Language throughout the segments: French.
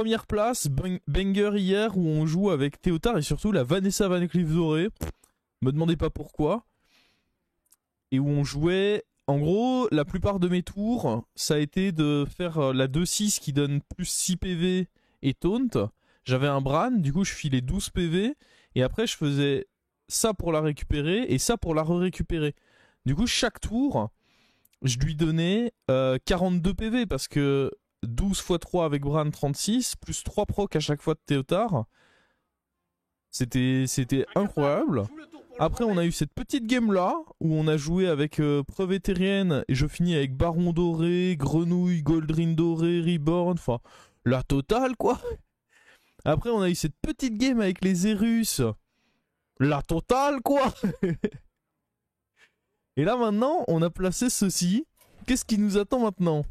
première place, banger hier où on joue avec Théotard et surtout la Vanessa Van Cleef Doré. Me demandez pas pourquoi. Et où on jouait... En gros, la plupart de mes tours, ça a été de faire la 2-6 qui donne plus 6 PV et taunt. J'avais un Bran, du coup je filais 12 PV. Et après je faisais ça pour la récupérer et ça pour la récupérer. Du coup chaque tour, je lui donnais 42 PV parce que 12 x 3 avec Bran 36, plus 3 proc à chaque fois de Théotard. C'était incroyable. Après, on a eu cette petite game là où on a joué avec preuve éthérienne et je finis avec Baron doré, Grenouille, Goldrin doré, Reborn, enfin la totale quoi. Après, on a eu cette petite game avec les Zerus, la totale quoi. Et là maintenant, on a placé ceci. Qu'est-ce qui nous attend maintenant ?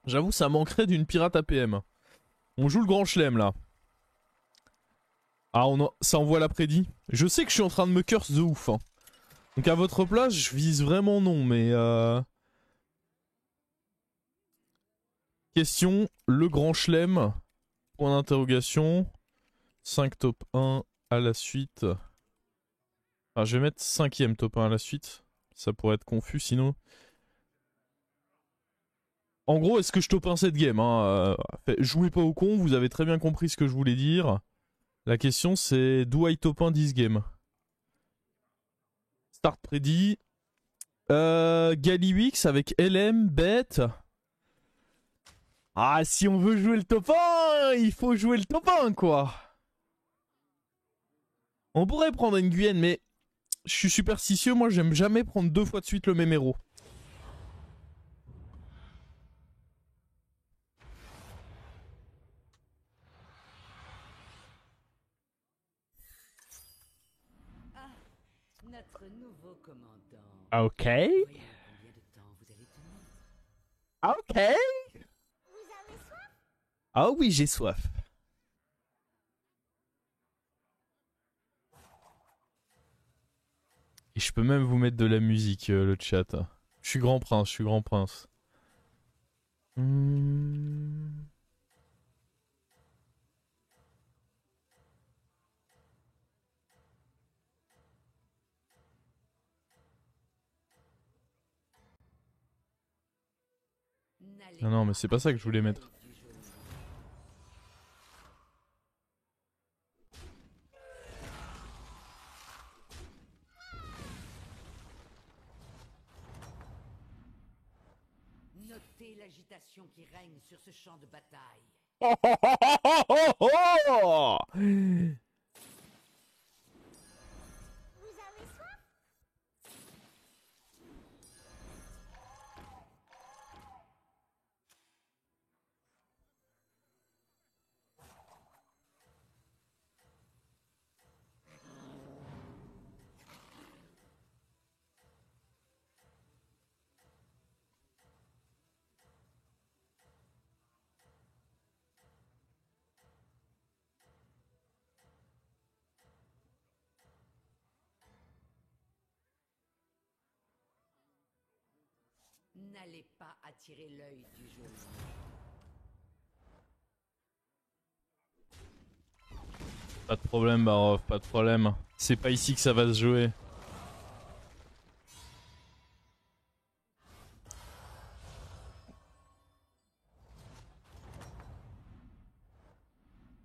J'avoue, ça manquerait d'une pirate APM. On joue le grand chelem là. Ah, ça envoie l'après-dit. Je sais que je suis en train de me curse de ouf. Hein. Donc à votre place, je vise vraiment non, mais... Question, le grand chelem. Point d'interrogation. 5 top 1 à la suite. Enfin, je vais mettre 5ème top 1 à la suite. Ça pourrait être confus sinon. En gros, est-ce que je top 1 cette game hein jouez pas au con, vous avez très bien compris ce que je voulais dire. La question c'est, do I top 1 this game? Start prédit. Gallywix avec LM, Bet. Ah, si on veut jouer le top 1, il faut jouer le top 1 quoi. On pourrait prendre une Guyenne, mais je suis superstitieux, moi j'aime jamais prendre 2 fois de suite le même héros. Notre nouveau commandant. Ok. Ok. Ah oui, j'ai soif. Et je peux même vous mettre de la musique, le chat. Je suis grand prince, je suis grand prince. Non, non, mais c'est pas ça que je voulais mettre. Notez l'agitation qui règne sur ce champ de bataille. Oh, oh, oh, oh, oh. N'allez pas attirer l'œil du geôlier. Pas de problème, Barov, pas de problème. C'est pas ici que ça va se jouer.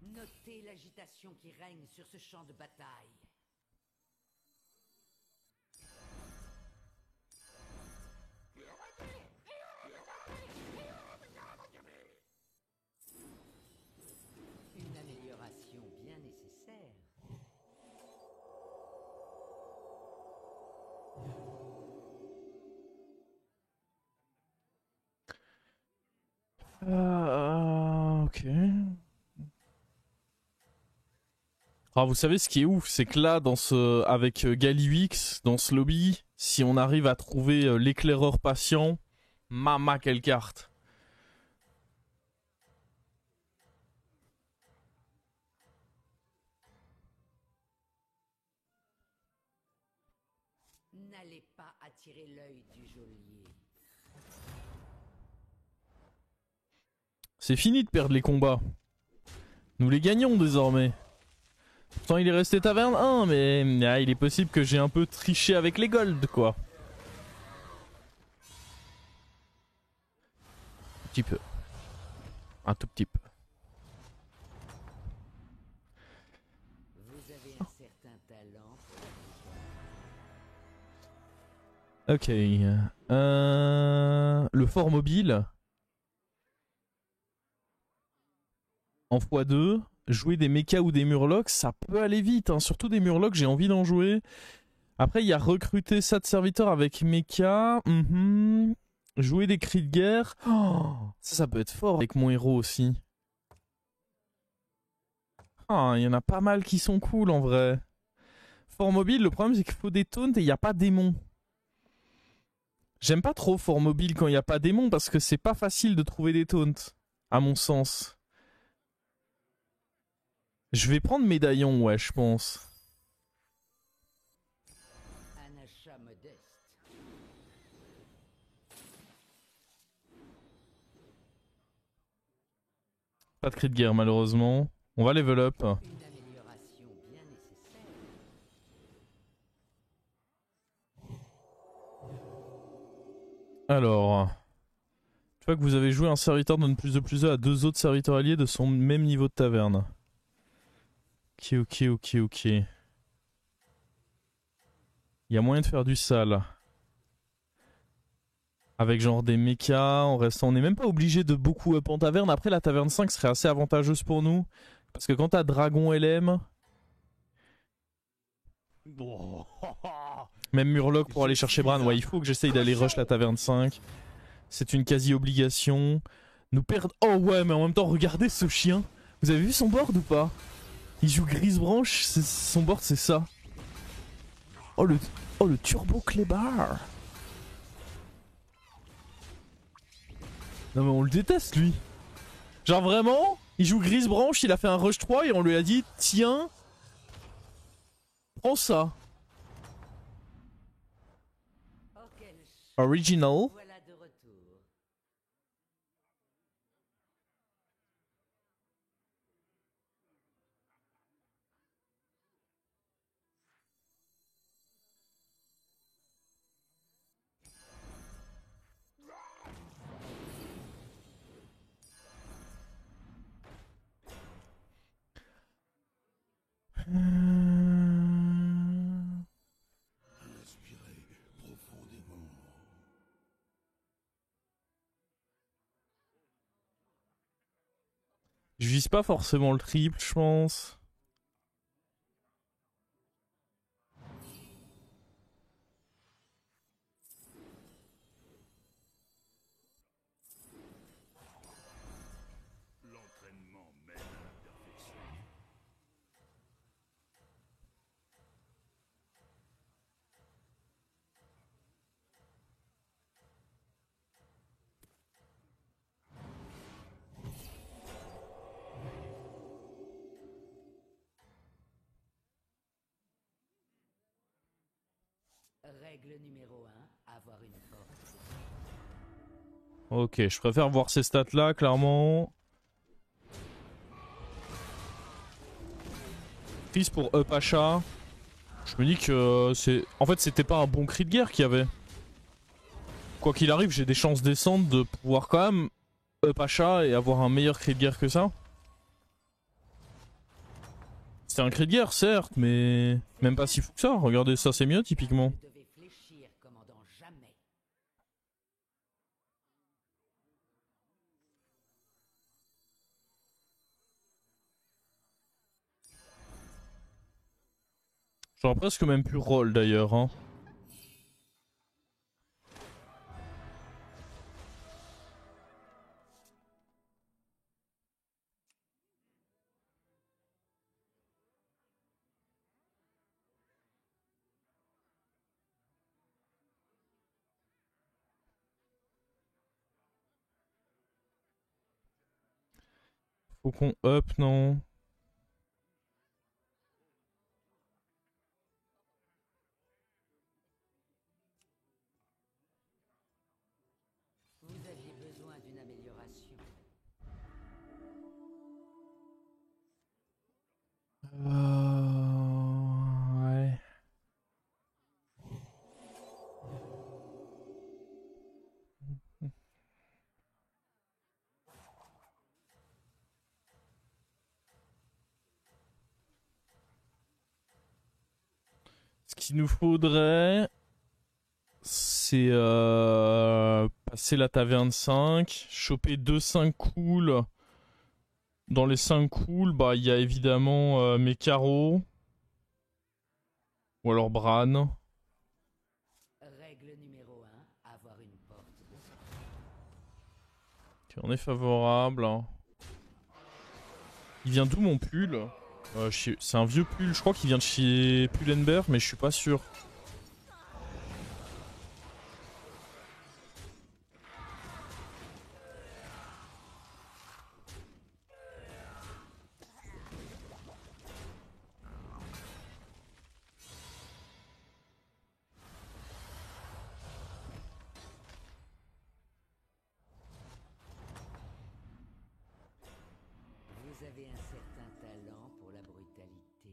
Notez l'agitation qui règne sur ce champ de bataille. Une amélioration bien nécessaire. Ok. Alors vous savez ce qui est ouf, c'est que là, avec Gallywix, dans ce lobby, si on arrive à trouver l'éclaireur patient, mama quelle carte. N'allez pas attirer l'œil du geôlier. C'est fini de perdre les combats. Nous les gagnons désormais. Pourtant il est resté taverne 1, mais il est possible que j'ai un peu triché avec les golds, quoi. Un petit peu. Un tout petit peu. Vous avez un certain talent pour la Ok. Le fort mobile. En x2. Jouer des mechas ou des murlocs, ça peut aller vite. Hein. Surtout des murlocs, j'ai envie d'en jouer. Après, il y a recruter ça de serviteur avec mecha. Jouer des cris de guerre. Oh, ça peut être fort avec mon héros aussi. Ah, il y en a pas mal qui sont cool en vrai. Fort mobile, le problème c'est qu'il faut des taunts et il n'y a pas démon. J'aime pas trop fort mobile quand il n'y a pas démon parce que c'est pas facile de trouver des taunts, à mon sens. Je vais prendre médaillon, ouais, je pense. un achat modeste. Pas de cri de guerre malheureusement. On va level up. Une amélioration bien nécessaire. Alors, tu vois que vous avez joué un serviteur donne plus de plus 2 à 2 autres serviteurs alliés de son même niveau de taverne. Ok. Il y a moyen de faire du sale. Avec genre des mechas, en restant... On n'est même pas obligé de beaucoup up en taverne. Après, la taverne 5 serait assez avantageuse pour nous. Parce que quand t'as Dragon LM... Même Murloc pour aller chercher Bran. Ouais, il faut que j'essaye d'aller rush la taverne 5. C'est une quasi-obligation. Nous perdre... Oh ouais, mais en même temps, regardez ce chien. Vous avez vu son board ou pas? Il joue Grisebranche, son board c'est ça. Oh le turbo clébard. Non mais on le déteste lui. Genre vraiment, il joue Grisebranche, il a fait un rush 3 et on lui a dit tiens, prends ça. Original. Voilà de retour. Je vise pas forcément le triple, je pense. Règle numéro 1, avoir une force. Ok, je préfère voir ces stats là, clairement. Fils pour up achat. Je me dis que c'est... En fait, c'était pas un bon cri de guerre qu'il y avait. Quoi qu'il arrive, j'ai des chances décentes de pouvoir quand même up achat et avoir un meilleur cri de guerre que ça. C'est un cri de guerre, certes, mais même pas si fou que ça. Regardez, ça c'est mieux typiquement. Vous devez fléchir, commandant, jamais. J'aurais presque même pu roll d'ailleurs. Hein. Faut qu'on up, non? qu'il nous faudrait, c'est passer la taverne 5, choper 2-5 cool. Dans les 5 cool, bah il y a évidemment mes carreaux. Ou alors Bran. Règle numéro 1, avoir une porte de Ok, on est favorable. Il vient d'où mon pull? C'est un vieux pull, je crois qu'il vient de chez Pull&Bear, mais je suis pas sûr. Vous avez un certain talent pour la brutalité.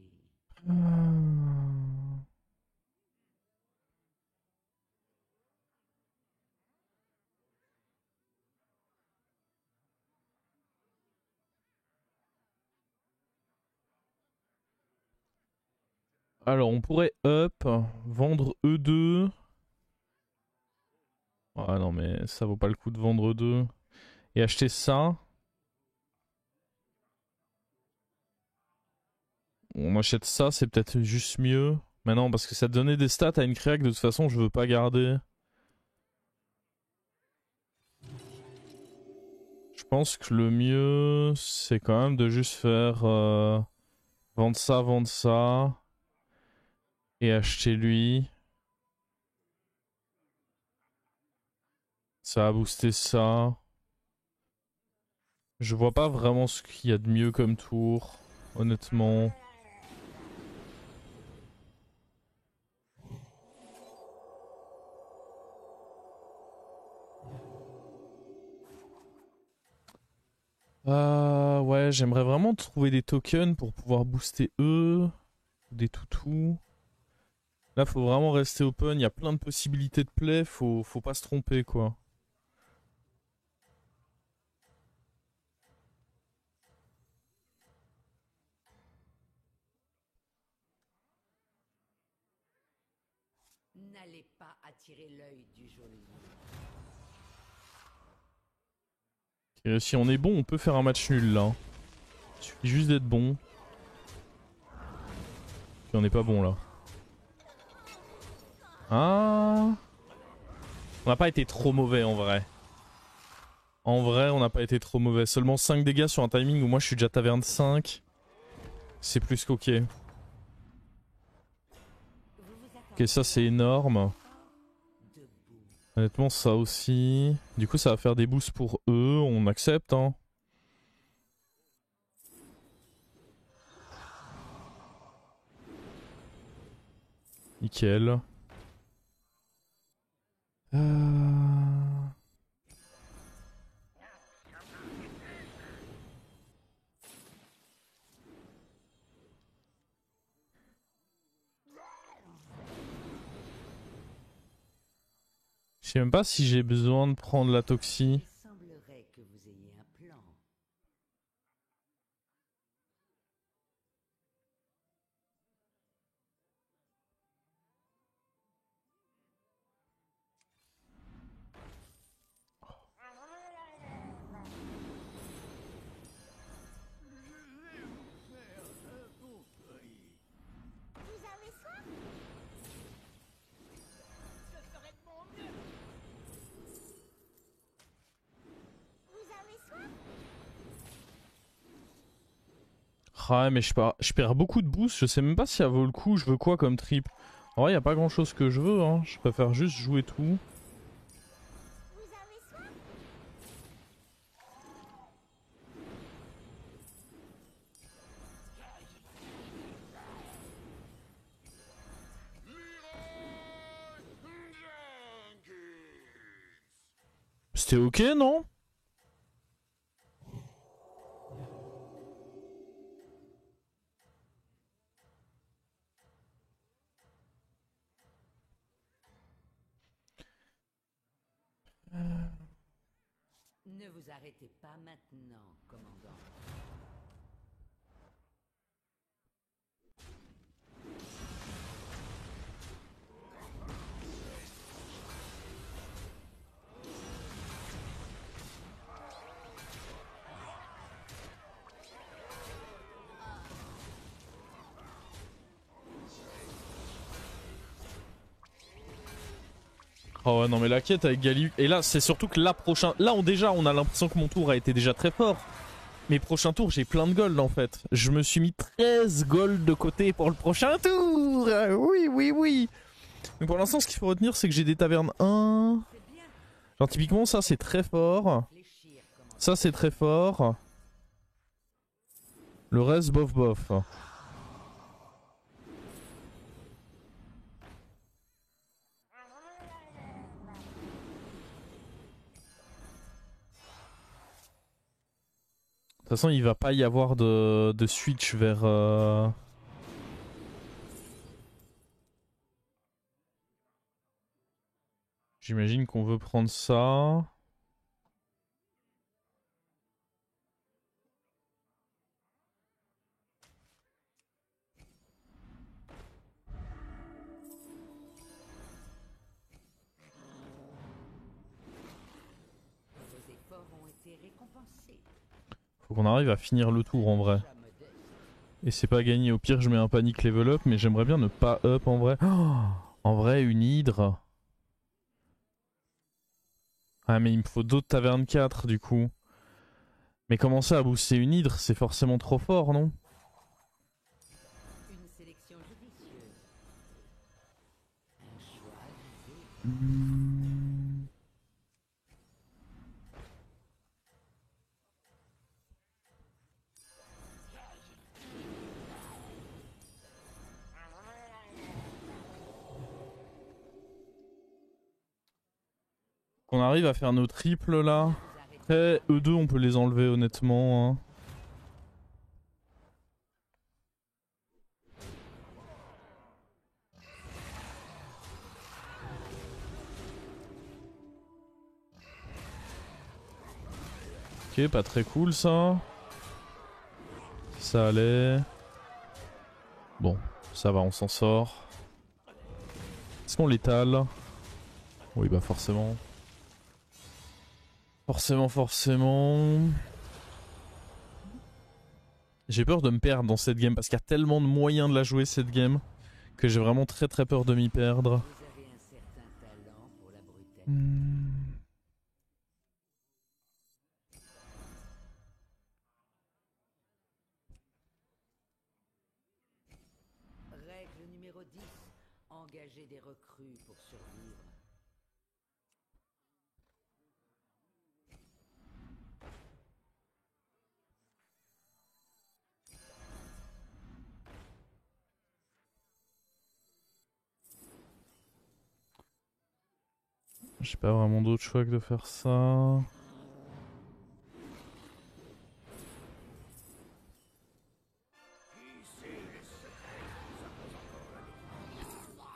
Alors on pourrait up, vendre E2. Ah non mais ça vaut pas le coup de vendre E2. Et acheter ça. On achète ça, c'est peut-être juste mieux. Mais non, parce que ça te donnait des stats à une créa que de toute façon je veux pas garder. Je pense que le mieux, c'est quand même de juste faire vendre ça, et acheter lui. Ça a boosté ça. Je vois pas vraiment ce qu'il y a de mieux comme tour, honnêtement. Ouais, j'aimerais vraiment trouver des tokens pour pouvoir booster eux, des toutous. Là, faut vraiment rester open, il y a plein de possibilités de play, faut pas se tromper quoi. N'allez pas attirer l'œil du geôlier. Et si on est bon, on peut faire un match nul là. Il suffit juste d'être bon. Puis on n'est pas bon là. Ah, on n'a pas été trop mauvais en vrai. En vrai, on n'a pas été trop mauvais. Seulement 5 dégâts sur un timing où moi je suis déjà taverne 5. C'est plus qu'ok. Ok, ça c'est énorme. Honnêtement, ça aussi. Du coup, ça va faire des boosts pour eux. On accepte, hein. Nickel. Je sais même pas si j'ai besoin de prendre la toxie. Il semblerait que vous ayez un plan. Ah ouais, mais je perds beaucoup de boost. Je sais même pas si ça vaut le coup. Je veux quoi comme trip? En vrai, y a pas grand chose que je veux, hein. Je préfère juste jouer tout. C'était ok, non? Ne vous arrêtez pas maintenant, commandant. Oh ouais, non mais la quête avec Gali... Et là c'est surtout que là on a l'impression que mon tour a été déjà très fort. Mais prochain tour j'ai plein de gold en fait. Je me suis mis 13 gold de côté pour le prochain tour. Oui oui oui. Donc pour l'instant ce qu'il faut retenir c'est que j'ai des tavernes 1. Genre typiquement ça c'est très fort. Ça c'est très fort. Le reste bof bof. De toute façon, il va pas y avoir de switch vers... J'imagine qu'on veut prendre ça. Vos efforts ont été récompensés. Faut qu'on arrive à finir le tour en vrai. Et c'est pas gagné. Au pire, je mets un panic level up, mais j'aimerais bien ne pas up en vrai. Oh, en vrai, une hydre. Ah, mais il me faut d'autres tavernes 4 du coup. Mais commencer à booster une hydre, c'est forcément trop fort, non? Une sélection judicieuse. Un choix avisé. Qu'on arrive à faire nos triples là. Après, eux deux, on peut les enlever honnêtement. Hein. Ok, pas très cool ça. Ça allait. Bon, ça va, on s'en sort. Est-ce qu'on l'étale? Oui, bah forcément. Forcément. J'ai peur de me perdre dans cette game parce qu'il y a tellement de moyens de la jouer cette game que j'ai vraiment très peur de m'y perdre. Vous avez un certain talent pour la brutalité. Règle numéro 10. Engager des recrues pour survivre. J'ai pas vraiment d'autre choix que de faire ça.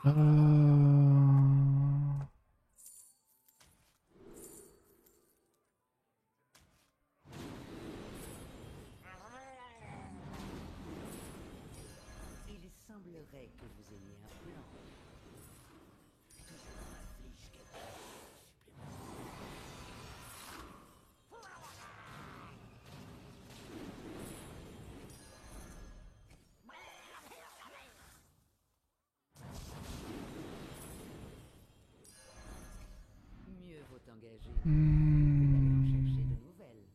Il semblerait que vous ayez un plan. Mieux vaut engager que d'aller en chercher de nouvelles.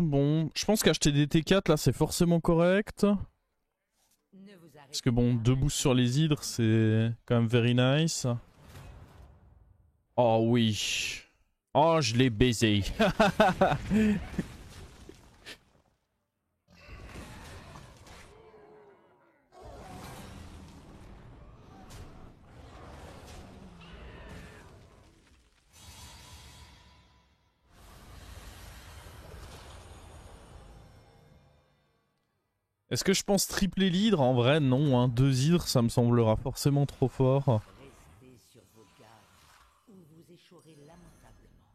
Bon, je pense qu'acheter des T4 là c'est forcément correct. Ne vous arrêtez Parce que bon, pas. 2 boosts sur les hydres c'est quand même very nice. Oh oui. Oh, je l'ai baisé. Est-ce que je pense tripler l'hydre? En vrai, non. Hein. 2 hydres, ça me semblera forcément trop fort. Restez sur vos gardes ou vous échouerez lamentablement.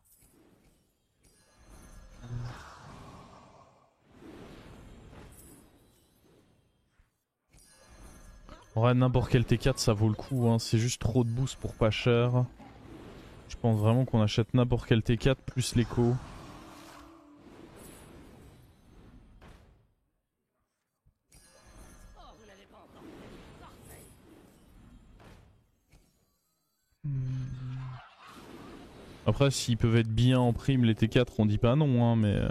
Ouais, n'importe quel T4 ça vaut le coup, hein. C'est juste trop de boost pour pas cher. Je pense vraiment qu'on achète n'importe quel T4 plus l'écho. Après, s'ils peuvent être bien en prime, les T4, on dit pas non, hein, mais...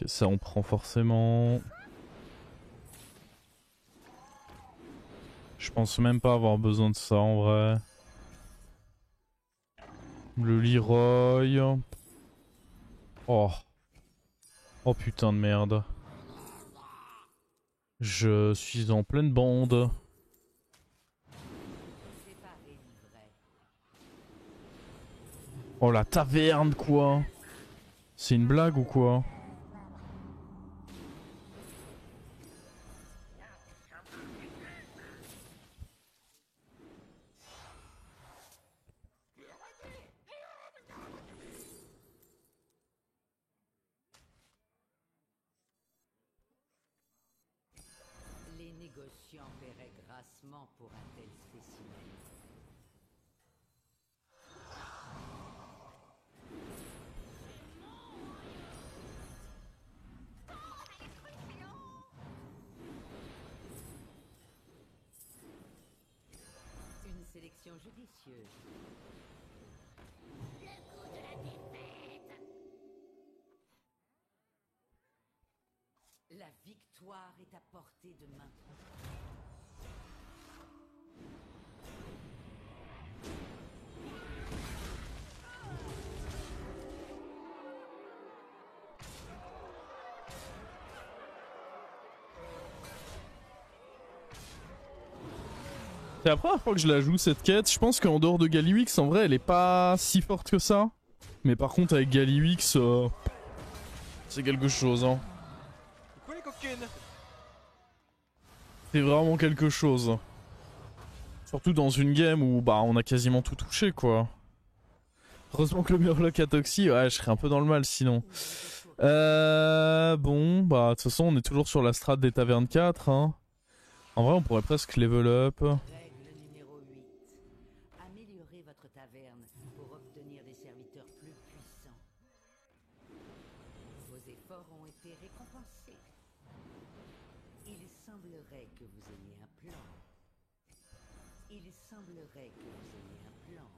ça, on prend forcément... Je pense même pas avoir besoin de ça, en vrai. Le Leroy... Oh. Oh putain de merde. Je suis en pleine bande. Oh la taverne quoi. C'est une blague ou quoi? Les négociants paieraient grassement pour un tel spécimen. Une sélection judicieuse. La victoire est à portée de main. C'est la première fois que je la joue cette quête. Je pense qu'en dehors de Gallywix, en vrai, elle est pas si forte que ça. Mais par contre, avec Gallywix, c'est quelque chose, hein. Pourquoi les coquines? C'est vraiment quelque chose. Surtout dans une game où bah on a quasiment tout touché quoi. Heureusement que le Murloc a Toxi, ouais je serais un peu dans le mal sinon. Bon bah de toute façon on est toujours sur la strat des tavernes 4 hein. En vrai on pourrait presque level up. Règle numéro 8. Améliorez votre taverne pour obtenir des serviteurs plus puissants. Vos efforts ont été récompensés. Il semblerait que vous ayez un plan. Il semblerait que vous ayez un plan.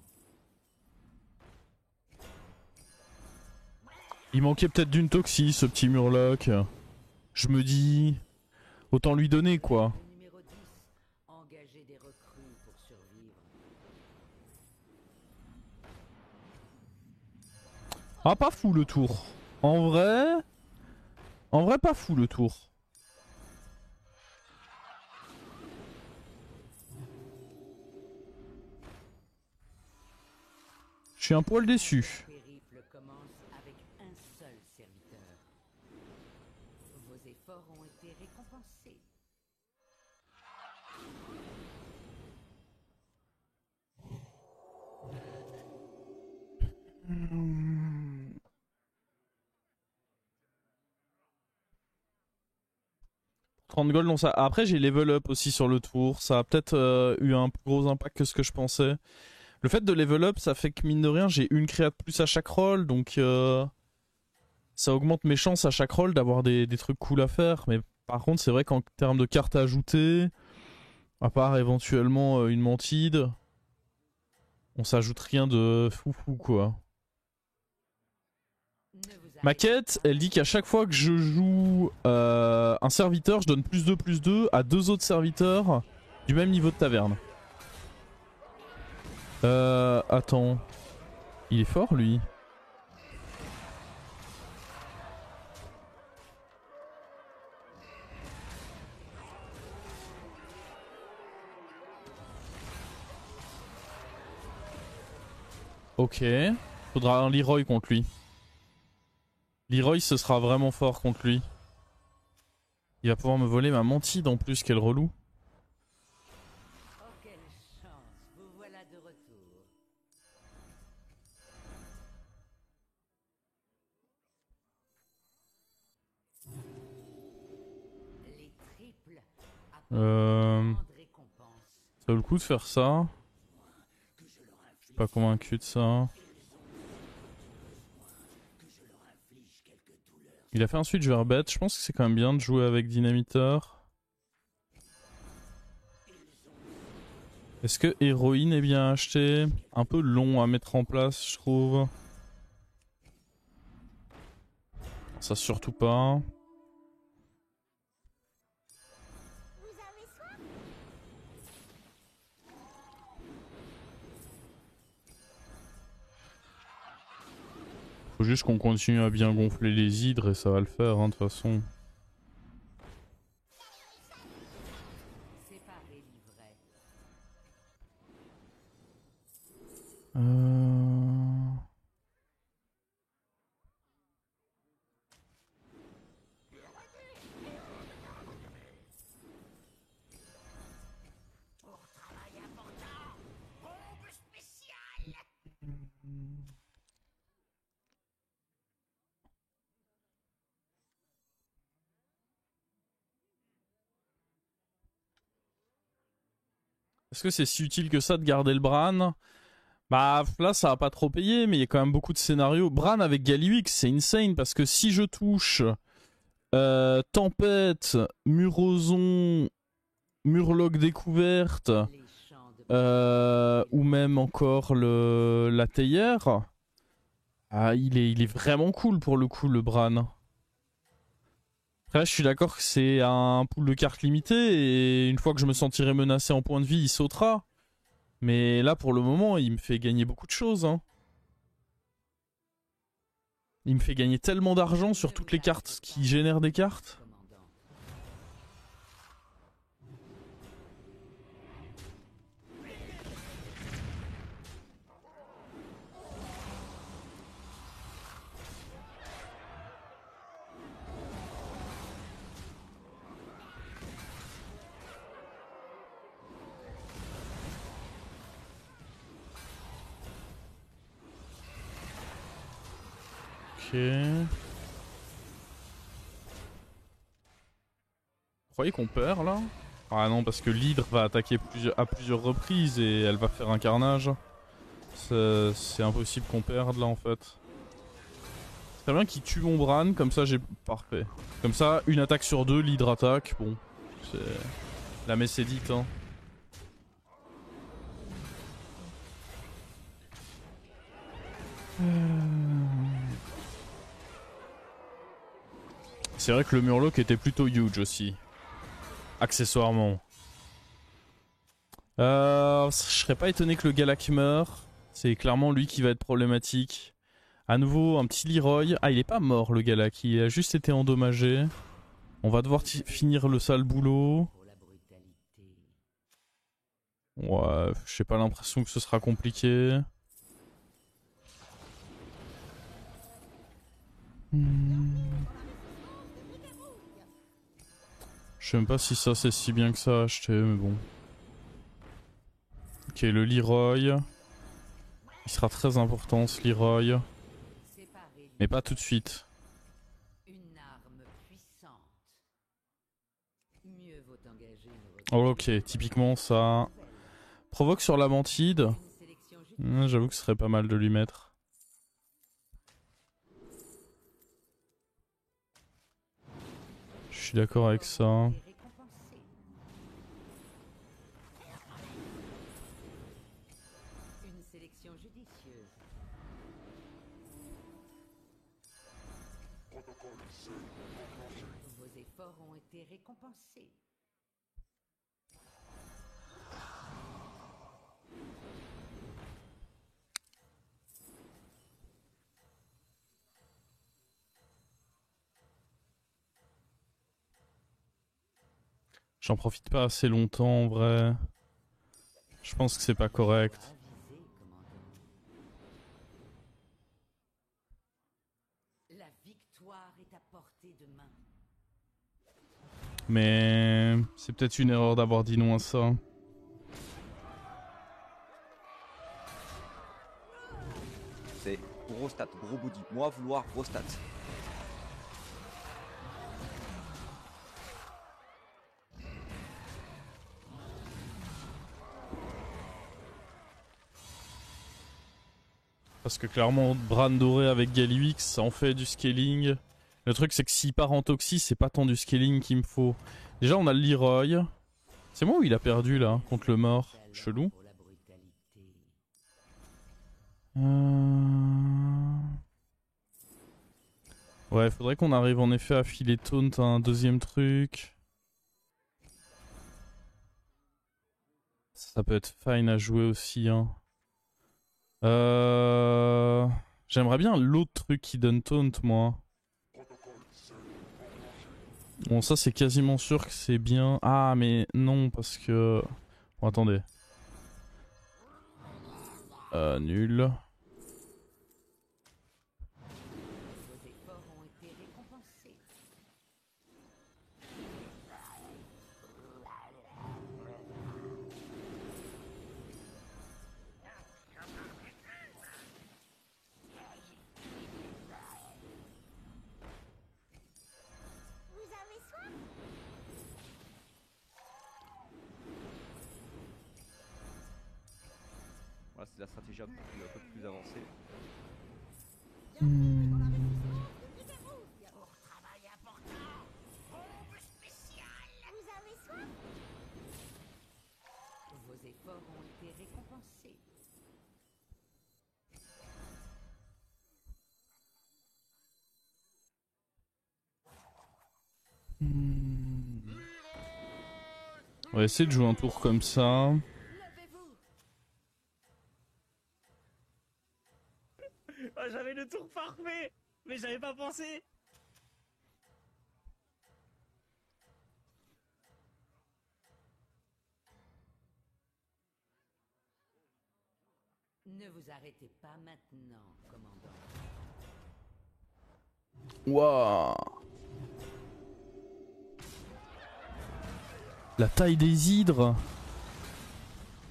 Il manquait peut-être d'une Toxi ce petit Murloc. Je me dis... Autant lui donner quoi. Règle numéro 10. Engagez des recrues pour survivre. Ah pas fou le tour. En vrai pas fou le tour. Je suis un poil déçu. Le périple commence avec un seul serviteur. Vos efforts ont été récompensés. Hmm. 30 gold, non ça. Après j'ai level up aussi sur le tour. Ça a peut-être eu un plus gros impact que ce que je pensais. Le fait de level up, ça fait que mine de rien, j'ai une créa de plus à chaque roll, donc ça augmente mes chances à chaque roll d'avoir des trucs cool à faire. Mais par contre, c'est vrai qu'en termes de cartes à ajouter, à part éventuellement une mantide, on s'ajoute rien de foufou quoi. Ma quête, elle dit qu'à chaque fois que je joue un serviteur, je donne +2/+2 à 2 autres serviteurs du même niveau de taverne. Attends. Il est fort lui. Ok. Faudra un Leroy contre lui. Leroy ce sera vraiment fort contre lui. Il va pouvoir me voler ma mantide en plus, quel relou. Oh, quelle chance, vous voilà de retour. Ça Grande récompense. vaut le coup de faire ça. Je suis pas convaincu de ça. Il a fait un switch vers bête. Je pense que c'est quand même bien de jouer avec Dynamiteur. Est-ce que héroïne est bien acheté? Un peu long à mettre en place, je trouve. Ça surtout pas. Faut juste qu'on continue à bien gonfler les hydres et ça va le faire hein, de toute façon. Séparer l'ivraie. Est-ce que c'est si utile que ça de garder le Bran? Bah là ça va pas trop payer mais il y a quand même beaucoup de scénarios. Bran avec Galliwix c'est insane parce que si je touche Tempête, Murozon, Murloc découverte Les champs de ou même encore la théière, ah, il est vraiment cool pour le coup le Bran. Après je suis d'accord que c'est un pool de cartes limité et une fois que je me sentirai menacé en point de vie il sautera. Mais là pour le moment il me fait gagner beaucoup de choses hein. Il me fait gagner tellement d'argent sur toutes les cartes qui génèrent des cartes. commandant. Ok. Vous croyez qu'on perd là? Ah non parce que l'hydre va attaquer à plusieurs reprises et elle va faire un carnage. C'est impossible qu'on perde là en fait. C'est très bien qu'il tue mon Bran, comme ça j'ai... Parfait. Comme ça, une attaque sur deux, l'hydre attaque. Bon, c'est... La messe est dite hein. C'est vrai que le Murloc était plutôt huge aussi. Accessoirement. Je serais pas étonné que le Galak meure. C'est clairement lui qui va être problématique. À nouveau, un petit Leroy. Ah, il est pas mort le Galak, il a juste été endommagé. On va devoir finir le sale boulot. Pour la brutalité. Ouais, j'ai pas l'impression que ce sera compliqué. Je sais même pas si ça c'est si bien que ça à acheter, mais bon. Ok, le Leroy. Il sera très important ce Leroy. Séparer Mais pas tout de suite. une arme puissante. Mieux vaut engager une Oh, ok, typiquement ça. Provoque sur la mantide. Une sélection judicieuse. J'avoue que ce serait pas mal de lui mettre. Je suis d'accord avec ça. Et récompensé. Une sélection judicieuse. Vos efforts ont été récompensés. J'en profite pas assez longtemps en vrai. Je pense que c'est pas correct. Avisé, commandant. La victoire est à portée de main. Mais c'est peut-être une erreur d'avoir dit non à ça. C'est gros stats, gros body. Moi, vouloir gros stats. Parce que clairement, Bran doré avec Galliwix, ça en fait du scaling. Le truc, c'est que s'il part en Toxie, c'est pas tant du scaling qu'il me faut. Déjà, on a le Leroy. C'est moi où il a perdu là, contre le mort. Chelou. Pour la brutalité. Ouais, faudrait qu'on arrive en effet à filer taunt un deuxième truc. Ça peut être fine à jouer aussi, hein. J'aimerais bien l'autre truc qui donne taunt, moi. Bon, ça c'est quasiment sûr que c'est bien. Ah, mais non, parce que... Bon, attendez. Nul. Vos efforts ont été récompensés. Voilà, c'est la stratégie un peu plus avancée. Vos efforts ont été récompensés. On va essayer de jouer un tour comme ça. Levez-vous. Oh, j'avais le tour parfait, mais j'avais pas pensé. Ne vous arrêtez pas maintenant, commandant. Waouh. La taille des hydres.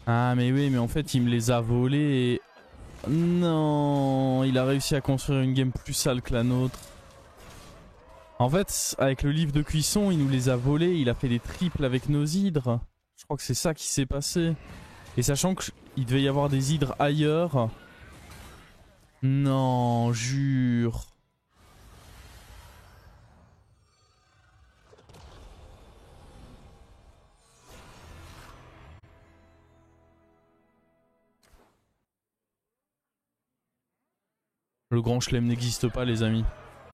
Ah mais oui, mais en fait il me les a volés et... Non, il a réussi à construire une game plus sale que la nôtre. En fait, avec le livre de cuisson, il nous les a volés, il a fait des triples avec nos hydres. Je crois que c'est ça qui s'est passé. Et sachant qu'il devait y avoir des hydres ailleurs... Non, jure. Le grand chelem n'existe pas, les amis.